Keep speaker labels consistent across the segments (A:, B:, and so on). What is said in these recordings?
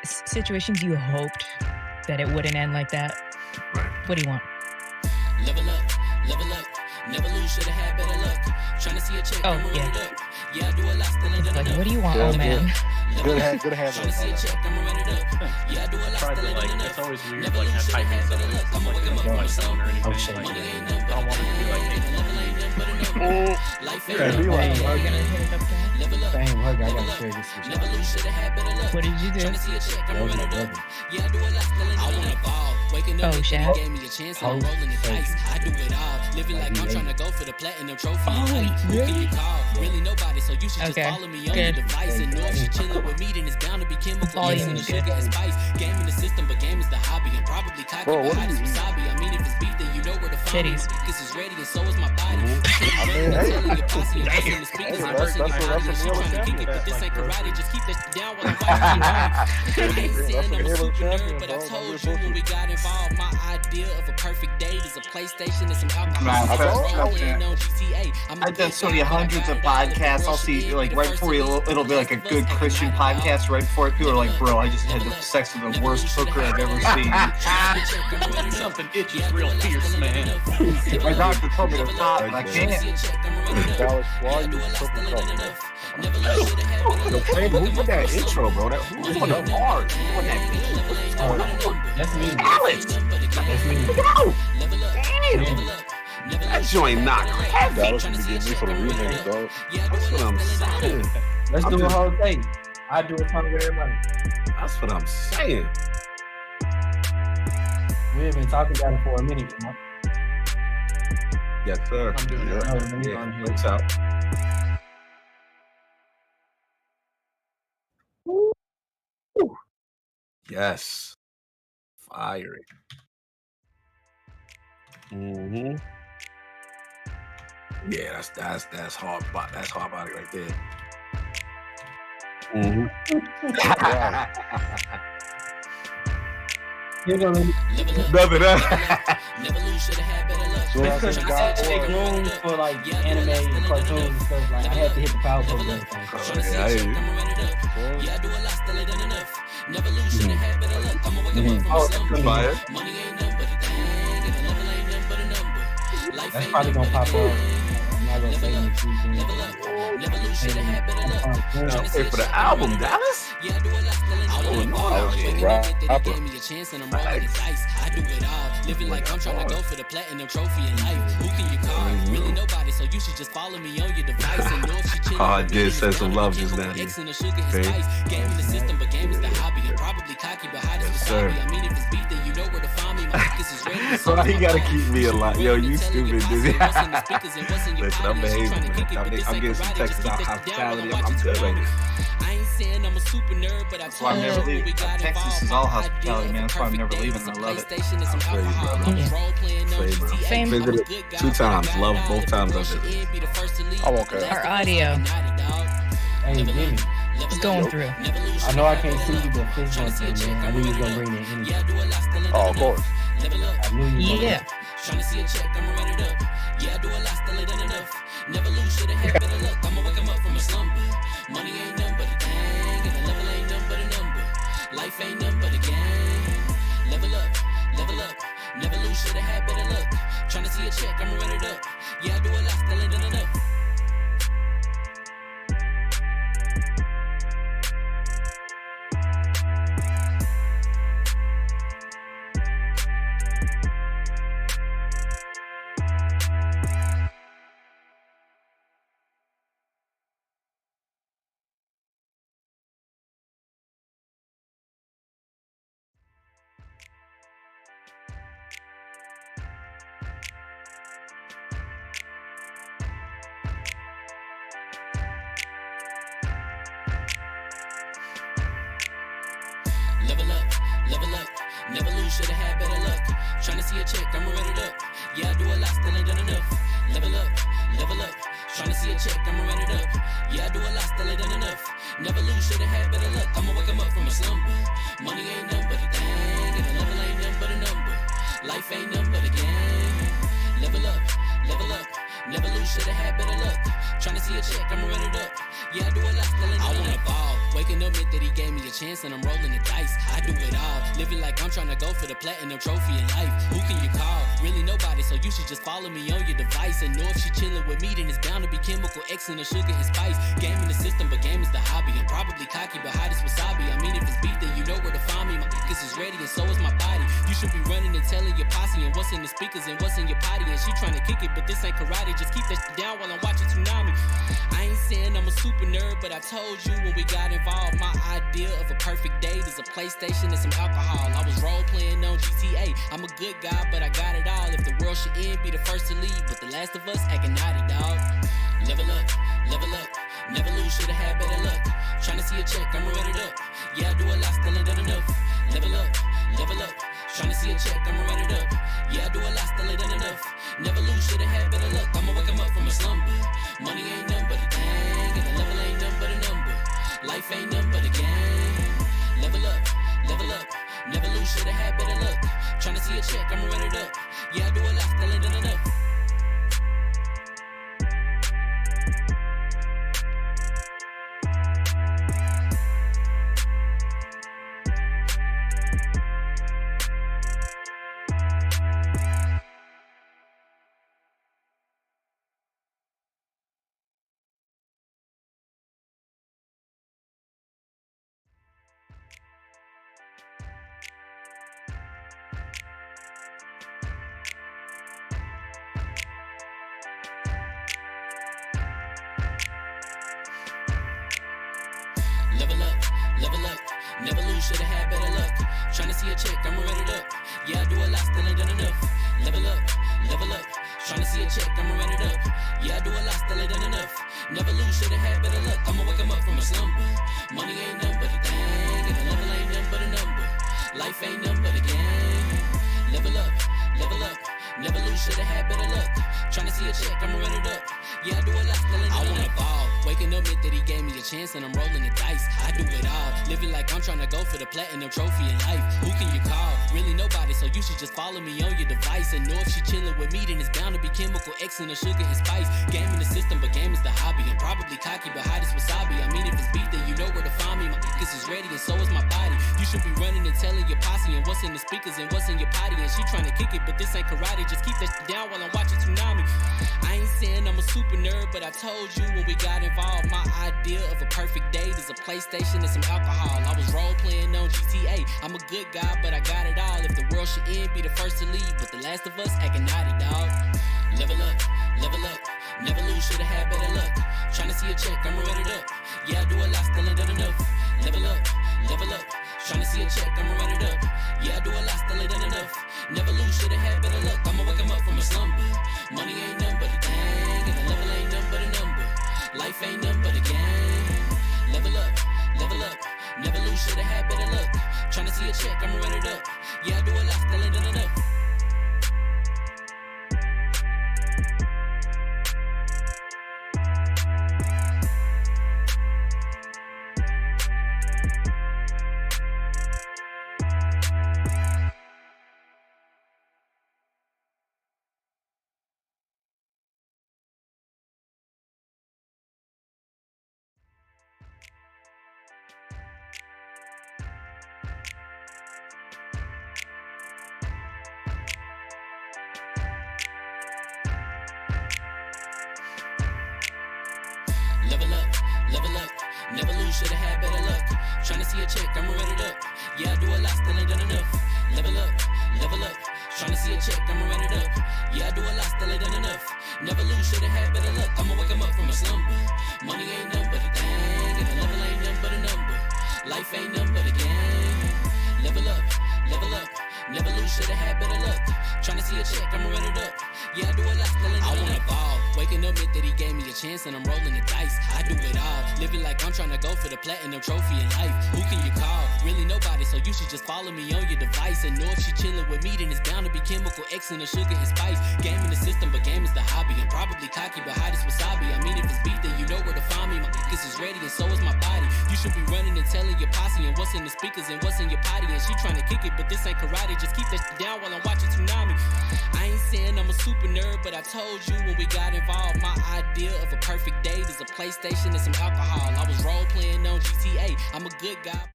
A: situations you hoped that it wouldn't end like that?
B: Right.
A: What do you want?
C: Level up, never lose, should've had better luck. Trying to see a check,
A: Oh,
C: I'm running
A: yeah.
C: it up. Yeah, I do a lot, still ain't done
A: Like,
C: enough.
A: what do you want,
D: Yeah,
A: oh man?
D: Good handle.
C: Trying to see a check, I'm running it up. Yeah, I do a lot,
E: Tried to
C: still ain't
E: like,
C: done
E: it's
C: enough.
E: always weird,
C: Never
E: like
C: lose,
E: not
C: should've
E: typing
C: had better
E: something
C: luck. I'm
E: like
C: working
E: on
C: up
E: my
C: for
E: phone or anything.
F: shit.
E: Like,
C: money ain't
E: I
C: nothing but
E: don't want it to be like, hey,
C: life
D: Yeah,
C: ain't
D: be like,
A: Hey, we're gonna hit it up there.
C: level up.
F: Same hug, I gotta share this with
C: Never
F: y'all.
C: lose, should've had better luck.
A: What did you do?
C: Trying to see a check, I'm
F: That was
C: running
F: my
C: it up.
F: brother.
C: Yeah, I do a lot, still ain't done enough. Waking up,
A: Oh, Shaq.
C: gave me a chance and I'm rolling the dice. I do it all, living like I'm trying to go for the platinum trophy.
A: Oh,
C: Who can you
A: really?
C: call? Really nobody, so you should just
A: Okay,
C: follow me on your
A: good.
C: device. And know if she chilling with me, then it's bound to be chemical.
A: All you
C: Mixing the
A: need.
C: sugar and spice. Game in the system, but game is the hobby. I'm probably cocky,
D: Bro,
C: but
D: what
C: hot
D: do
C: as
D: you eat?
C: wasabi. I mean, if it's beef, then you know where to find me.
A: Titties.
C: Speakers is ready, and so is my body.
D: I mean, hey.
C: Telling your posse, I'm listening to speakers.
D: Hey,
C: I'm
D: that's
C: bursting
D: a
C: your body. She
D: meal
C: trying to kick it,
D: champion.
C: but this ain't karate. Just keep that shit down while I'm
D: That's
C: fighting. I ain't saying
D: a
C: I'm a
D: meal
C: super
D: champion,
C: nerd, but I
D: bro.
C: told you when we got involved, my idea of a perfect date is a PlayStation and some alcohol.
G: Man,
C: So
D: trust-
C: I'm
D: trust
C: playing
G: me.
C: on GTA. I'm
G: I've done so many hundreds of podcasts. I'll see, like, right before you, it'll be like a good Christian podcast. Right before it, people are like, bro, I just had the sex with the worst hooker I've ever seen.
E: something itches real fierce, man.
G: My doctor told me to stop, and I can't.
D: Dallas, why you triple cup?
B: Yo, Fame, who put that intro, bro? Who's on the bars? Who on that beat?
F: That's me.
B: Alex!
F: That's me.
B: Yo! Damn! That joint knock heavy.
D: Dallas be getting me for the remix, dog.
B: That's what I'm saying.
F: Let's
B: I'm
F: do a
B: just-
F: whole thing. I do a song with everybody.
B: That's what I'm saying.
F: We've been talking about it for a minute, you know?
B: Yes, sir.
E: I'm doing it
F: Oh,
E: right.
F: let me go
B: Yeah,
F: on here.
B: lights out. Yes. Fire it. Mm-hmm. Yeah, that's hard. That's hard body right there. Mm-hmm.
F: You're gonna let me-
B: Nothing.
D: So I
F: Because
D: said,
F: I had to
D: God,
F: make
D: boy.
F: room for like anime and cartoons and stuff. Like I had to hit the power button and everything.
B: Oh, yeah, I hear you.
F: Oh, that's gonna
B: Fire.
F: That's probably gonna pop up. I'm not gonna say anything.
B: Hey, for the album, Dallas? I don't know out here.
D: Rapper.
C: I do it all, living like I'm trying to go for the platinum trophy in life. Who can you call? Really nobody, so you should just follow me on your device and know if she chilling.
B: Oh, I did send some love just now.
C: X and the sugar and
B: Okay.
C: spice. Game in the system, but game is the hobby. I'm probably cocky, but hot as
B: Yes,
C: wasabi.
B: sir.
C: I mean, if it's beef, then you know where to find me. My focus is ready.
B: So he gotta keep me alive. Yo, you stupid, dude. Listen, I'm behaving, man. I'm getting some texts about hospitality. I'm good right now.
C: I ain't saying I'm a super nerd, but I
G: That's why I'm
C: told
G: never
C: you when we
G: leaving.
C: got
G: Texas is all hospitality, man. That's why I'm never leaving. I love it.
B: I feel you, bro.
A: Fame.
B: Visited 2 times. Love both times I visited.
D: I won't care.
A: Our audio
F: Hey, Jimmy.
A: is going through.
F: I know I can't see you, but this one thing, man. I knew you was gonna bring that energy.
D: Oh, of course.
F: I knew you was
A: Yeah.
C: Trying to see a check, I'ma run it up. Yeah, I do a lot, still ain't done enough. Never lose, should've had better luck. I'ma wake 'em up from a slumber. Money ain't nothing but a thing, and the level ain't nothing but a number. Life ain't nothing but a game. Level up, never lose, should've had better luck. Trying to see a check, I'ma run it up. Yeah, I do a lot, still ain't done enough. Level up, never lose, should've had better luck. Tryna see a check, I'ma run it up. Yeah, I do a lot, still ain't done enough. Level up, tryna see a check, I'ma run it up. Yeah, I do a lot, still ain't done enough. Never lose, should've had better luck. I'ma wake 'em up from a slumber. Money ain't nothing but a thing, and the level ain't nothing but a number. Life ain't nothing but a game. Level up, never lose, should've had better luck. Tryna see a check, I'ma run it up. Yeah, I do a lot, still ain't done enough. Waking up meant that he gave me a chance and I'm rolling the dice. I do it all, living like I'm trying to go for the platinum trophy in life. Who can you call? Really nobody, so you should just follow me on your device. And know if she chillin' with me, then it's bound to be chemical X and the sugar and spice. Game in the system, but game is the hobby. I'm probably cocky, but hot as wasabi. I mean, if it's beef, then you know where to find me. My niggas is ready and so is my body. You should be running and telling your posse and what's in the speakers and what's in your potty. And she trying to kick it, but this ain't karate. Just keep that shit down while I'm watching Tsunami. I ain't saying I'm a super nerd, but I told you when we got involved, my idea of a perfect date is a PlayStation and some alcohol. I was role playing on GTA. I'm a good guy, but I got it all. If the world should end, be the first to leave, but the last of us acting naughty, dog. Level up, never lose, should've had better luck. Tryna see a check, I'ma run it up. Yeah, I do a lot, still ain't done enough. Level up, tryna see a check, I'ma run it up. Yeah, I do a lot, still ain't done enough. Never lose, should've had better luck. I'ma wake 'em up from a slumber. Money ain't nothing but a thing, and the level ain't nothing but a number. Life ain't nothing but a game. Level up, never lose, should've had better luck. Tryna see a check, I'ma run it up. Yeah, I do a lot, still ain't done enough. Level up, never lose, should've had better luck. Tryna see a check, I'ma run it up. Yeah, I do a lot, still ain't done enough. Level up, tryna see a check, I'ma run it up. Yeah, I do a lot, still ain't done enough. Never lose, should've had better luck. I'ma wake 'em up from a slumber. Money ain't nothing but a thing, and the level ain't nothing but a number. Life ain't nothing but a game. Level up, never lose, should've had better luck. Tryna see a check, I'ma run it up. Yeah, I do a lot, still ain't done enough. I wanna ball. Waking up meant that he gave me a chance and I'm rolling the dice. I do it all, living like I'm trying to go for the platinum trophy in life. Who can you call? Really nobody, so you should just follow me on your device. And know if she chillin' with me, then it's bound to be chemical X and the sugar and spice. Game in the system, but game is the hobby. I'm probably cocky, but hot as wasabi. I mean, if it's beef, then you know where to find me. My niggas is ready and so is my body. You should be running and telling your posse and what's in the speakers and what's in your potty. And she trying to kick it, but this ain't karate. Just keep that shit down while I'm watching Tsunami. I ain't saying I'm a super nerd, but I told you when we got involved, my idea of a perfect date is a PlayStation and some alcohol. I was role playing on GTA. I'm a good guy, but I got it all. If the world should end, be the first to leave, but the last of us acting naughty, dog. Level up, never lose, should've had better luck. Tryna see a check, I'ma run it up. Yeah, I do a lot, still ain't done enough. Level up, tryna see a check, I'ma run it up. Yeah, I do a lot, still ain't done enough. Never lose, should've had better luck. I'ma wake 'em up from a slumber. Money ain't nothing but a thing, and the level ain't nothing but a number. Life ain't nothing but a game. Level up, never lose, should've had better luck. Tryna see a check, I'ma run it up. Yeah, I do a lot, still ain't done enough. Level up, never lose, should've had better luck. Tryna see a check, I'ma run it up. Yeah, I do a lot, still ain't done enough. Level up, tryna see a check, I'ma run it up. Yeah, I do a lot, still ain't done enough. Never lose, should've had better luck. I'ma wake 'em up from a slumber. Money ain't nothing but a thing, and the level ain't nothing but a number. Life ain't nothing but a game. Level up, never lose, should've had better luck. Tryna see a check, I'ma run it up. Yeah, I do a lot, still ain't done enough. I wanna ball. Waking up meant that he gave me a chance and I'm rolling the dice. I do it all, living like I'm trying to go for the platinum trophy in life. Who can you call? Really nobody, so So you should just follow me on your device. And know if she chillin' with me, then it's bound to be chemical X and the sugar and spice. Game in the system, but game is the hobby. I'm probably cocky, but hot as wasabi. I mean, if it's beef, then you know where to find me. My niggas is ready, and so is my body. You should be running and telling your posse and what's in the speakers and what's in your potty. And she trying to kick it, but this ain't karate. Just keep that shit down while I'm watching Tsunami. I ain't saying I'm a super nerd, but I told you when we got involved, my idea of a perfect date is a PlayStation and some alcohol. I was role playing on GTA. I'm a good guy.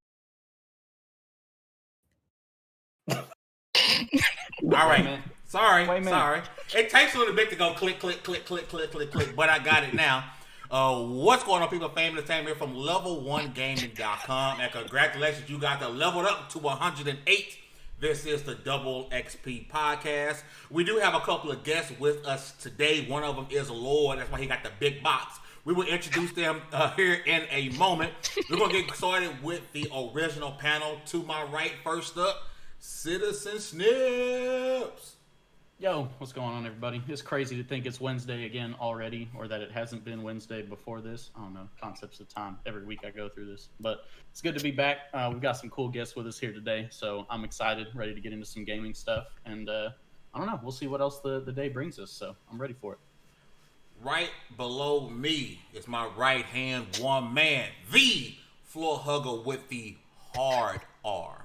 E: All right, man. Sorry.
F: Wait,
E: It takes a little bit to go click, but I got it now. What's going on, people? Fame Entertainment from level1gaming.com. And congratulations, you guys are leveled up to 108. This is the Double XP podcast. We do have a couple of guests with us today. One of them is Lord. That's why he got the big box. We will introduce them here in a moment. We're going to get started with the original panel. To my right, first up, Citizen Snips. Yo, what's going on, everybody? It's crazy to think it's Wednesday again already, or that it hasn't been Wednesday before this. I don't know, concepts of time. Every week I go through this. But it's good to be back. We've got some cool guests with us here today, so I'm excited, ready to get into some gaming stuff. And I don't know, we'll see what else the day brings us, so I'm ready for it.
H: Right below me is my right hand one man, the floor hugger with the hard R.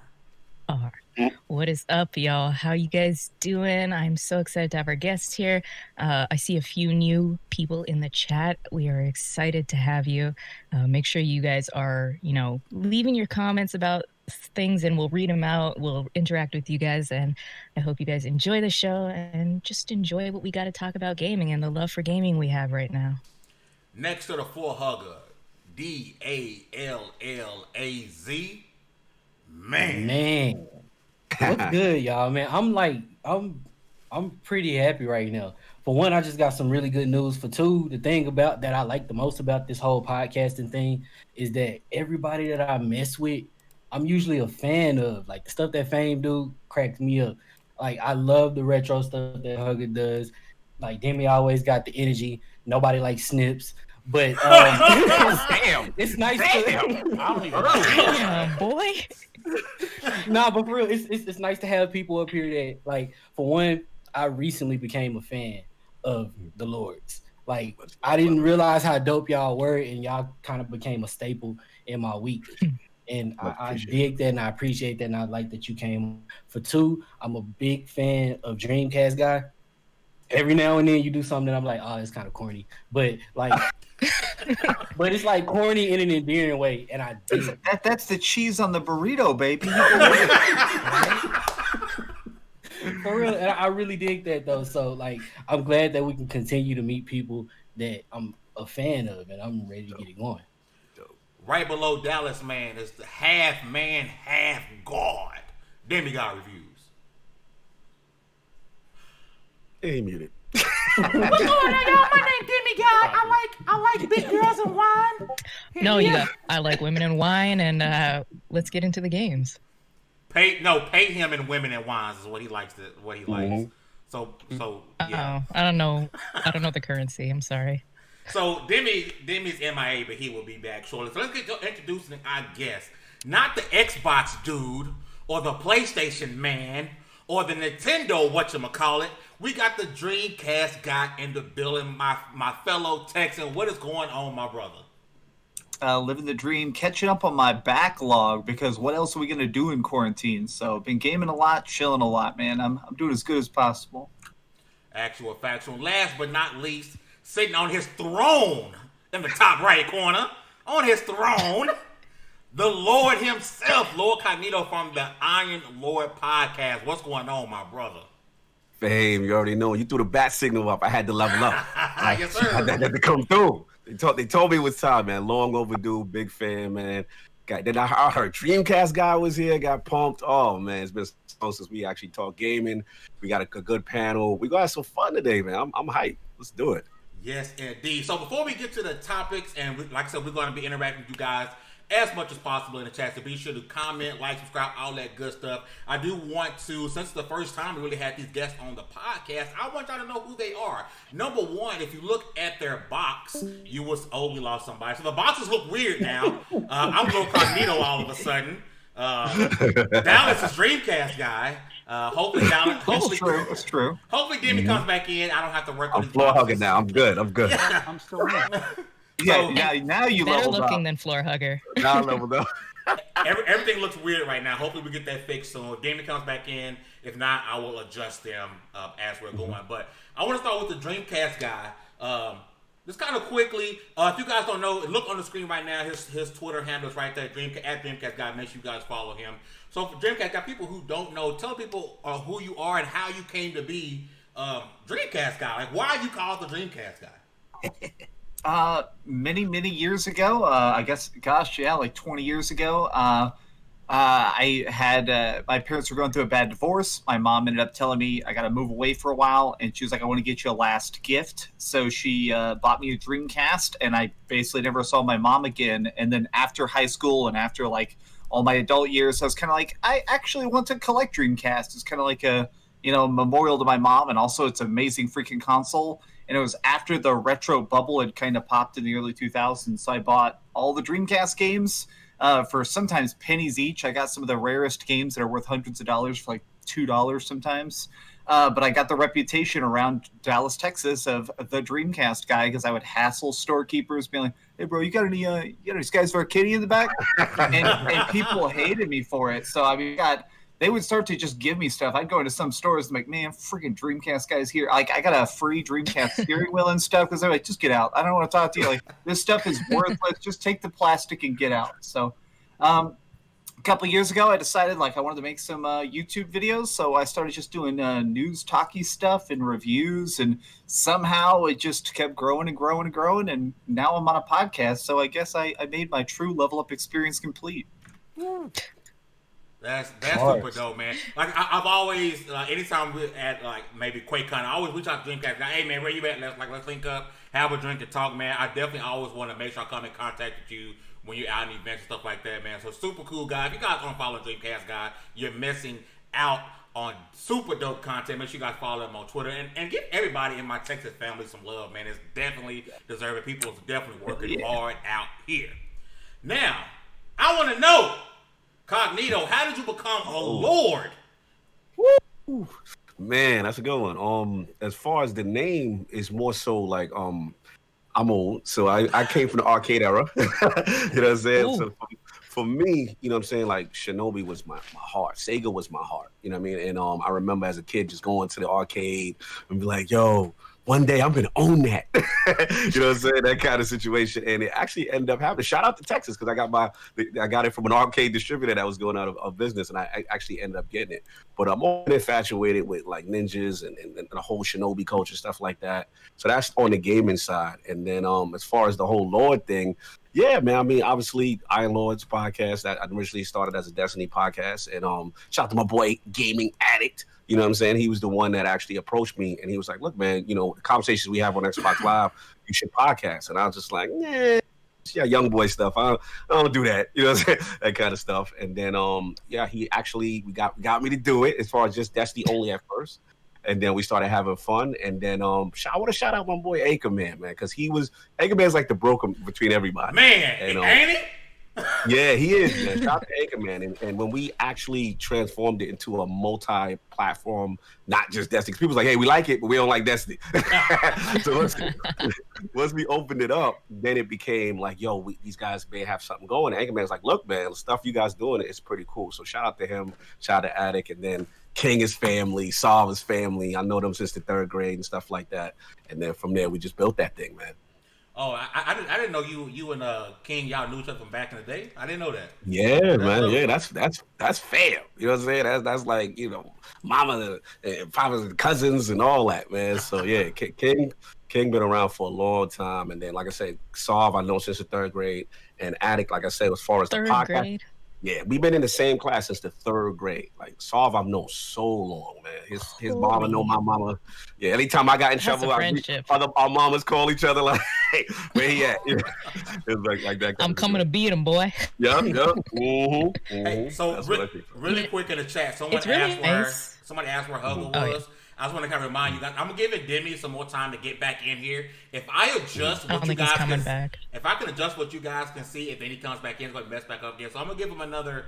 A: What is up, y'all? How you guys doing? I'm so excited to have our guests here. I see a few new people in the chat. We are excited to have you. Make sure you guys are, leaving your comments about things, and we'll read them out. We'll interact with you guys, and I hope you guys enjoy the show and just enjoy what we got to talk about gaming and the love for gaming we have right now.
H: Next to the floor hugger, Dallaz. Man.
F: What's good, y'all? Man, I'm pretty happy right now. For one, I just got some really good news. For two, the thing about that I like the most about this whole podcasting thing is that everybody that I mess with, I'm usually a fan of. Like, the stuff that Fame do cracks me up. Like, I love the retro stuff that Hugger does. Like, Demi always got the energy. Nobody likes Snips. But
B: Damn.
F: it's nice.
E: I don't even know.
A: Boy.
F: Nah, but for real, it's nice to have people up here that, like, for one, I recently became a fan of the Lords. Like, I didn't realize how dope y'all were, and y'all kind of became a staple in my week. And I dig that, and I appreciate that, and I like that you came. For two, I'm a big fan of Dreamcast Guy. Every now and then you do something that I'm like, oh, it's kind of corny. But, like... but it's like corny in an endearing way, and I dig it.
G: That's the cheese on the burrito, baby.
F: For real, and I really dig that though. So like, I'm glad that we can continue to meet people that I'm a fan of, and I'm ready to get it going.
H: Right below DallazMan is the half man, half god, Demi God Reviews.
B: Hey, muted.
E: What's going on, y'all? My name's Demi God. I like big girls and wine.
A: No, I like women and wine, and let's get into the games.
H: Pay him in women and wines is what he likes.
B: Mm-hmm.
H: So yeah.
A: I don't know the currency. I'm sorry.
H: So Demi's MIA, but he will be back shortly. So let's get to introducing our guest. Not the Xbox dude or the PlayStation man or the Nintendo whatchamacallit. We got the Dreamcast guy in the building, my fellow Texan. What is going on, my brother?
G: Living the dream, catching up on my backlog, because what else are we going to do in quarantine? So been gaming a lot, chilling a lot, man. I'm doing as good as possible.
H: Actual factual. Last but not least, sitting on his throne in the top right corner, on his throne, the Lord himself, Lord Cognito from the Iron Lord podcast. What's going on, my brother?
B: Fame, you already know. You threw the bat signal up. I had to level up.
H: Yes, sir.
B: I had to come through. They told me it was time, man. Long overdue. Big fan, man. Then I heard Dreamcast guy was here. Got pumped. Oh, man. It's been so long since we actually talked gaming. We got a good panel. We got some fun today, man. I'm hyped. Let's do it.
H: Yes, indeed. So before we get to the topics, and like I said, we're going to be interacting with you guys as much as possible in the chat, so be sure to comment, like, subscribe, all that good stuff. I do want to, since it's the first time we really had these guests on the podcast, I want y'all to know who they are. Number one, if you look at their box, we lost somebody. So the boxes look weird now. I'm Lord Cognito all of a sudden.
E: Dallas is Dreamcast guy. Hopefully Dallas.
G: That's true.
E: Hopefully Demi comes back in. I don't have to work
B: I'm
E: with these
B: floor
E: boxes.
B: hugging now. I'm good.
F: I'm still in.
G: Yeah, now you
A: Better
G: leveled
A: looking
G: up.
A: than floor hugger.
B: Now I leveled up.
E: Everything looks weird right now. Hopefully we get that fixed soon. If Demi comes back in. If not, I will adjust them as we're going. But I want to start with the Dreamcast guy. Just kind of quickly, if you guys don't know, look on the screen right now. His Twitter handle is right there, at Dreamcast guy. Make sure you guys follow him. So for Dreamcast guy, people who don't know, tell people who you are and how you came to be Dreamcast guy. Like, why are you called the Dreamcast guy?
G: Many years ago, I guess, like 20 years ago, I had my parents were going through a bad divorce. My mom ended up telling me I got to move away for a while, and she was like, "I want to get you a last gift." So she bought me a Dreamcast, and I basically never saw my mom again. And then after high school and after like all my adult years, I was kind of like, I actually want to collect Dreamcast. It's kind of like a memorial to my mom, and also it's an amazing freaking console. And it was after the retro bubble had kind of popped in the early 2000s, so I bought all the Dreamcast games. For sometimes pennies each. I got some of the rarest games that are worth hundreds of dollars for like $2 sometimes. But I got the reputation around Dallas, Texas of the Dreamcast guy because I would hassle storekeepers being like, "Hey bro, you got any Skies for a Kitty in the back?" and people hated me for it. So I mean, they would start to just give me stuff. I'd go into some stores and be like, "Man, freaking Dreamcast guy's here." Like, I got a free Dreamcast steering wheel and stuff because they're like, "Just get out. I don't want to talk to you. Like, this stuff is worthless. Just take the plastic and get out." So, a couple of years ago, I decided like I wanted to make some YouTube videos. So I started just doing news talky stuff and reviews, and somehow it just kept growing and growing and growing. And now I'm on a podcast. So I guess I made my true level up experience complete.
E: That's super dope, man. Like I've always, anytime we're at like maybe QuakeCon, I always reach out to Dreamcast guy. "Hey man, where you at? Let's link up, have a drink, and talk, man." I definitely always want to make sure I come in contact with you when you're out in events and stuff like that, man. So super cool guy. If you guys don't follow Dreamcast guy, you're missing out on super dope content. Make sure you guys follow him on Twitter and give everybody in my Texas family some love, man. It's definitely deserving. People is definitely working hard out here. Now, I want to know, Cognito, how did you become a Lord?
B: Woo. Man, that's a good one. As far as the name is more so like I'm old, so I came from the arcade era. You know what I'm saying?
A: Ooh.
B: So for me, you know what I'm saying, like Shinobi was my heart. Sega was my heart. You know what I mean? And I remember as a kid just going to the arcade and be like, "Yo, one day I'm gonna own that." You know what I'm saying? That kind of situation. And it actually ended up happening. Shout out to Texas because I got it from an arcade distributor that was going out of business, and I actually ended up getting it. But I'm more infatuated with like ninjas and the whole Shinobi culture, stuff like that. So that's on the gaming side. And then as far as the whole Lord thing, yeah, man. I mean, obviously, Iron Lords podcast that I originally started as a Destiny podcast, and shout out to my boy Gaming Addict. You know what I'm saying? He was the one that actually approached me, and he was like, "Look, man, you know, the conversations we have on Xbox Live, you should podcast." And I was just like, "Nah, yeah, young boy stuff. I don't do that." You know what I'm saying? That kind of stuff. And then, he actually got me to do it as far as just Destiny only at first. And then we started having fun. And then I want to shout out my boy Anchorman, man, because Anchorman's like the broker between everybody.
E: Man,
B: and,
E: ain't he?
B: Yeah, he is, man. Shout out to Anchorman. And when we actually transformed it into a multi-platform, not just Destiny, because people's like, "Hey, we like it, but we don't like Destiny." So once we opened it up, then it became like, "Yo, these guys may have something going." And Anchorman's like, "Look, man, the stuff you guys doing is pretty cool." So shout out to him, shout out to Attic, and then King is family, Sav is family. I know them since the 3rd grade and stuff like that. And then from there, we just built that thing, man.
E: Oh, I didn't know you and King, y'all knew each other from back in the day. I didn't know that.
B: Yeah, man. Yeah, that's fam. You know what I'm saying? That's like, you know, mama and father's cousins and all that, man. So yeah, King been around for a long time. And then, like I said, Sav I know since the 3rd grade, and Attic, like I said, as far as the podcast. Grade. Yeah, we've been in the same class since the 3rd grade. Like Sav, I've known so long, man. His mama know my mama. Yeah, anytime I got in trouble, our mamas call each other like, "Hey, where he at?" Yeah. It's like that.
A: I'm coming to beat him, boy.
B: Yeah. Mm-hmm.
E: Hey, so really quick in the chat, someone asked where Huggle was. I just want to kind of remind you guys. I'm gonna give it Demi some more time to get back in here. If I adjust what you guys can, if I can adjust what you guys can see, if then he comes back in, it's gonna mess back up again. So I'm gonna give him another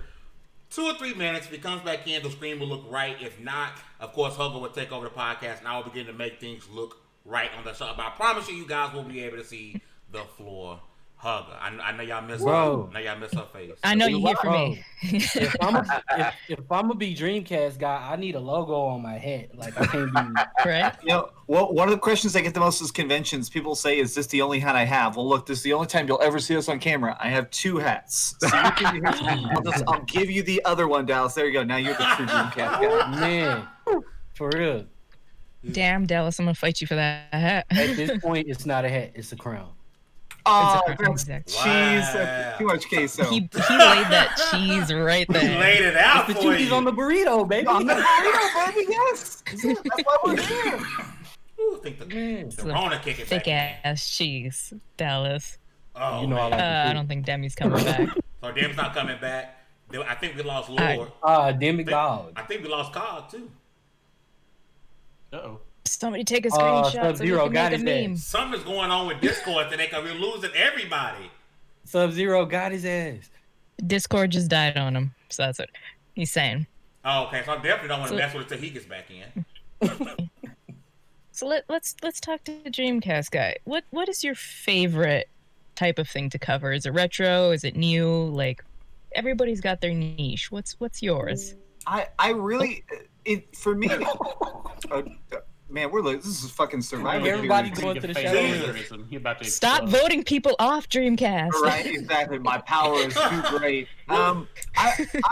E: 2 or 3 minutes. If he comes back in, the screen will look right. If not, of course, Hugger will take over the podcast, and I will begin to make things look right on the show. But I promise you guys will be able to see the floor Hugger. I know y'all miss her. I know y'all miss her face.
A: I know you hear from me.
F: If I'm gonna be Dreamcast guy, I need a logo on my head. Like I can't be
A: right.
G: You know, well, one of the questions I get the most is conventions. People say, "Is this the only hat I have?" Well, look, this is the only time you'll ever see us on camera. I have 2 hats. So you can, I'll give you the other one, Dallas. There you go. Now you're the true Dreamcast guy.
F: man. For real.
A: Damn, Dallas, I'm gonna fight you for that hat.
F: At this point, it's not a hat; it's a crown.
G: Oh,
A: It's a crown,
G: that's
A: exactly.
G: cheese.
E: Wow.
G: That's too much queso.
A: He laid that cheese right
E: He
A: there.
E: laid it out
F: The
E: for
F: cheese
E: you.
F: on the burrito, baby.
G: On the burrito, baby, yes. That's why we're here.
E: Ooh, I think the Rona kicking back.
A: Thick ass cheese, Dallas.
E: Oh,
F: You know I
E: man.
F: like
A: I don't think Demi's coming back.
E: So Demi's not coming back. I think we lost
A: right.
E: Lord.
F: Demi God.
E: I think we lost Cog too.
F: Uh-oh.
A: Somebody take a screenshot so we
F: Sub-Zero
A: can
F: got
A: make a
F: his
A: meme.
F: ass.
E: Something's going on with Discord today because we're losing everybody.
F: Sub-Zero got his ass.
A: Discord just died on him, so that's what he's saying.
E: Oh, okay. So I definitely don't want to
A: So-
E: mess with it till he gets back in.
A: So let's talk to the Dreamcast guy. What is your favorite type of thing to cover? Is it retro? Is it new? Like everybody's got their niche. What's yours?
G: I really, for me, man, this is fucking Survivor.
F: Everybody
G: Series.
F: going to the shadow.
I: He about to
A: Stop
I: explode.
A: voting people off Dreamcast.
G: Right, exactly. My power is too great. I'm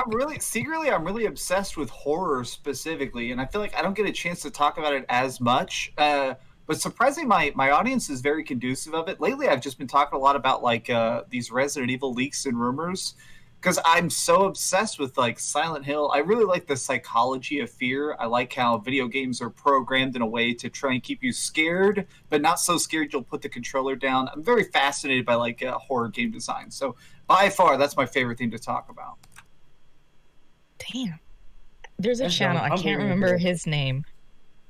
G: really obsessed with horror specifically, and I feel like I don't get a chance to talk about it as much. But surprisingly, my audience is very conducive of it. Lately, I've just been talking a lot about like these Resident Evil leaks and rumors, because I'm so obsessed with like Silent Hill. I really like the psychology of fear. I like how video games are programmed in a way to try and keep you scared, but not so scared you'll put the controller down. I'm very fascinated by like horror game design. So by far, that's my favorite thing to talk about.
A: Damn. There's a
F: That's
A: channel,
F: dumb.
A: I
F: I'm
A: can't
F: very
A: remember
F: impressed.
A: his name,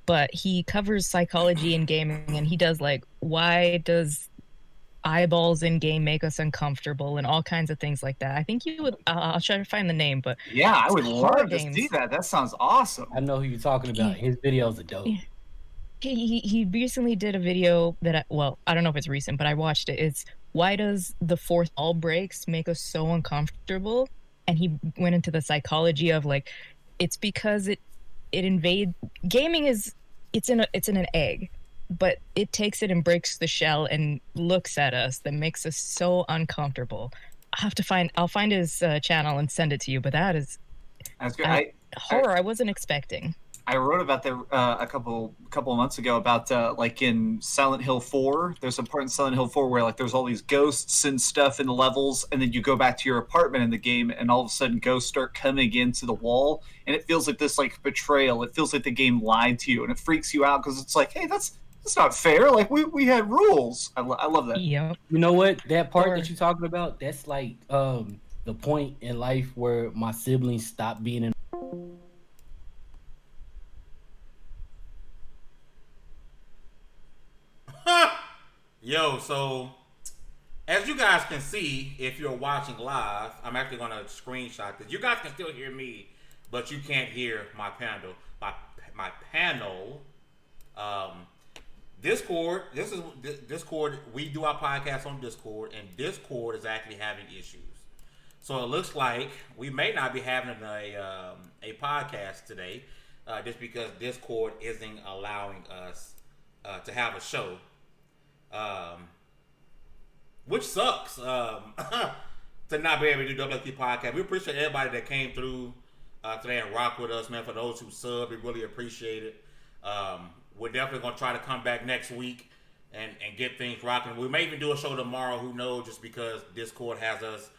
A: but he covers psychology in gaming, and he does like, why does eyeballs in game make us uncomfortable and all kinds of things like that. I think you would, I'll try to find the name, but
G: Yeah, I would
A: horror
G: love to
A: games.
G: see that. That sounds awesome.
F: I know who you're talking about. His videos are dope.
A: Yeah. He recently did a video that I don't know if it's recent, but I watched it. It's why does the fourth wall breaks make us so uncomfortable? And he went into the psychology of like, it's because it invades gaming it's in an egg, but it takes it and breaks the shell and looks at us that makes us so uncomfortable. I'll find his channel and send it to you, but that's
G: good.
A: horror I wasn't expecting.
G: I wrote about that a couple of months ago about like in Silent Hill 4. There's a part in Silent Hill 4 where like there's all these ghosts and stuff in the levels, and then you go back to your apartment in the game, and all of a sudden ghosts start coming into the wall, and it feels like this like betrayal. It feels like the game lied to you, and it freaks you out because it's like, hey, that's not fair. Like we had rules. I love that.
A: Yep.
F: You know what? That part
A: Or-
F: that you're talking about, that's like the point in life where my siblings stopped being in.
E: Yo, so as you guys can see, if you're watching live, I'm actually going to screenshot this. You guys can still hear me, but you can't hear my panel. My panel. Discord. This is Discord. We do our podcast on Discord, and Discord is actually having issues. So it looks like we may not be having a podcast today, just because Discord isn't allowing us to have a show. Which sucks to not be able to do WFT podcast. We appreciate everybody that came through today and rock with us, man. For those who subbed, we really appreciate it. We're definitely gonna try to come back next week and get things rocking. We may even do a show tomorrow. Who knows? Just because Discord has us,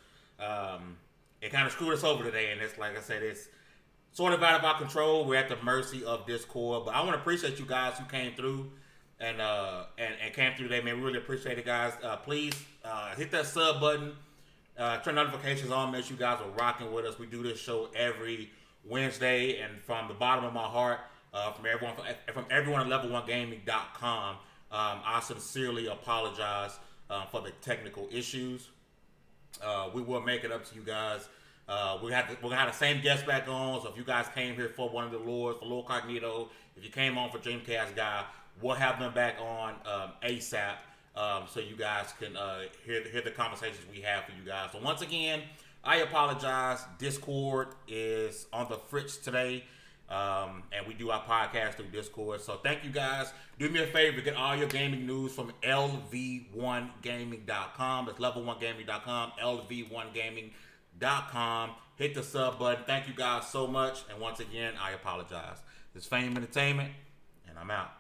E: it kind of screwed us over today, and it's like I said, it's sort of out of our control. We're at the mercy of Discord. But I want to appreciate you guys who came through. And came through today, man. We really appreciate it, guys. Please hit that sub button, turn notifications on, make sure you guys are rocking with us. We do this show every Wednesday, and from the bottom of my heart, from everyone at level1gaming.com, I sincerely apologize for the technical issues. We will make it up to you guys We're gonna have the same guest back on. So if you guys came here for one of the lords, for Lord Cognito, if you came on for Dreamcast Guy, we'll have them back on ASAP. So you guys can hear the conversations we have for you guys. So once again, I apologize. Discord is on the fritz today. And we do our podcast through Discord. So thank you guys. Do me a favor, get all your gaming news from lv1gaming.com. That's level1gaming.com, lv1gaming.com. Hit the sub button. Thank you guys so much. And once again, I apologize. This is Fame Entertainment, and I'm out.